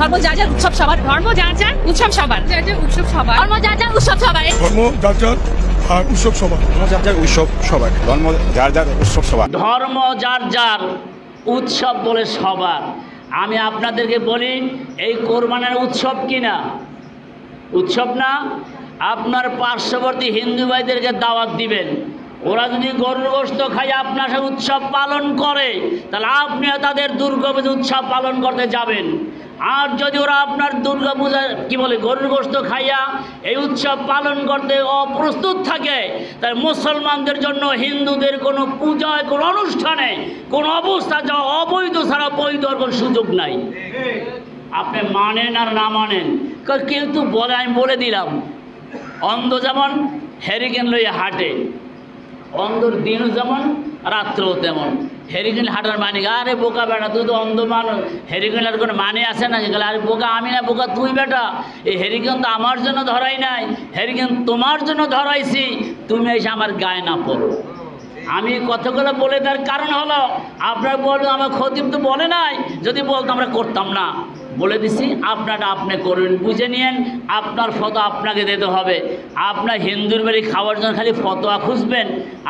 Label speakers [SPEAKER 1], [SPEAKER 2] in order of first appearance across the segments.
[SPEAKER 1] ধর্ম যার যার উৎসব সবার, ধর্ম যার যার উৎসব সবার, যার যার উৎসব সবার, ধর্ম যার যার উৎসব সবার,
[SPEAKER 2] ধর্ম যার যার আর উৎসব সবার,
[SPEAKER 3] যার যার উৎসব সবার, ধর্ম যার যার উৎসব সবার,
[SPEAKER 4] ধর্ম যার যার উৎসব বলে সবার। আমি আপনাদেরকে বলি, এই কোরবানের উৎসব কিনা? উৎসব না। আপনার পার্শ্ববর্তী হিন্দু ভাইদেরকে দাওয়াত দিবেন, ওরা যদি গরুর গোশত খাই আপনার সাথে উৎসব পালন করে, তাহলে আপনিও তাদের দুর্গাপূজা উৎসব পালন করতে যাবেন। আর যদি ওরা আপনার দুর্গাপূজা গরুর গোশত খাইয়া এই উৎসব পালন করতে অপ্রস্তুত থাকে, তাই মুসলমানদের জন্য হিন্দুদের কোনো পূজায়, কোনো অনুষ্ঠানে, কোনো অবস্থা যা অবৈধ ছাড়া বৈধ কোনো সুযোগ নাই। আপনি মানেন আর না মানেন, কিন্তু বলে আমি বলে দিলাম, অন্ধ যেমন হ্যারিকেন লইয়া হাঁটে, অন্ধর দিনও যেমন রাত্রেও তেমন। হ্যারিকেন হাঁটার মানে, আরে বোকা বেটা তুই তো অন্ধ মানুষ, হ্যারিকেনের কোনো মানে আছে না? আরে বোকা আমি না, বোকা তুই বেটা। এই হ্যারিকেন তো আমার জন্য ধরাই নাই, হ্যারিকেন তোমার জন্য ধরাইছি, তুমি এসে আমার গায়ে না পড়ো। আমি কথাগুলো বলে দেওয়ার কারণ হলো, আপনার বলবো আমার খতিব তো বলে নাই, যদি বলতো আমরা করতাম না। বলে দিছি, আপনারা আপনি করবেন, বুঝে নিয়েন। আপনার ফতোয়া আপনাকে দিতে হবে। আপনার হিন্দুর বাড়ি খাওয়ার জন্য খালি ফতোয়া খুঁজবেন,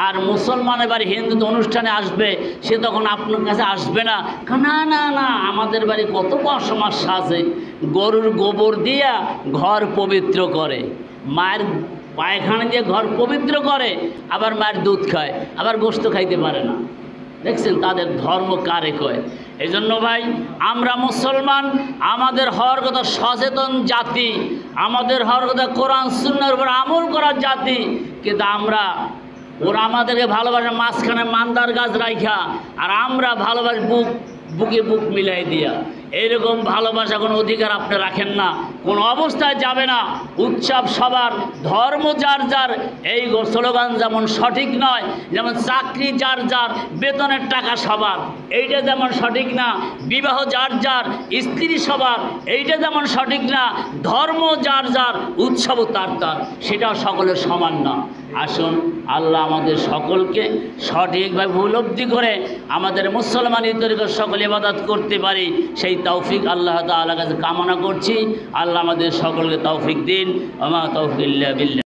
[SPEAKER 4] আর মুসলমানের বাড়ি হিন্দু অনুষ্ঠানে আসবে, সে তখন আপনার কাছে আসবে না। না না না, আমাদের বাড়ি কত বড় সমস্যা আছে। গরুর গোবর দিয়া ঘর পবিত্র করে, মায়ের পায়খানা দিয়ে ঘর পবিত্র করে, আবার মায়ের দুধ খায়, আবার গোশত খাইতে পারে না। দেখছেন তাদের ধর্ম কারে কয়? এই জন্য ভাই, আমরা মুসলমান, আমাদের হওয়ার কথা সচেতন জাতি, আমাদের হওয়ার কথা কোরআন সুন্নাহর উপর আমল করার জাতি। কিন্তু আমরা, ওরা আমাদেরকে ভালোবাসে মাঝখানে মান্দার গাছ রাইখা, আর আমরা ভালোবাসি বুকে বুক মিলাই দিয়া। এইরকম ভালোবাসা কোনো অধিকার আপনি রাখেন না, কোনো অবস্থায় যাবে না। উৎসব সবার, ধর্ম যার যার, এই স্লোগান যেমন সঠিক নয়, যেমন চাকরি যার যার, বেতনের টাকা সবার, এইটা যেমন সঠিক না। বিবাহ যার যার, স্ত্রী সবার, এইটা যেমন সঠিক না। ধর্ম যার যার, উৎসবও তার তার, সেটাও সকলের সমান না। আসুন, আল্লাহ আমাদের সকলকে সঠিকভাবে উপলব্ধি করে আমাদের মুসলমানের তরিকার সকল ইবাদত করতে পারি, সেই তৌফিক আল্লাহ তাআলার কাছে কামনা করছি। আল্লাহ আমাদের সকলকে তৌফিক দিন। ওয়া মা তাওফীক ইল্লা বিল্লাহ।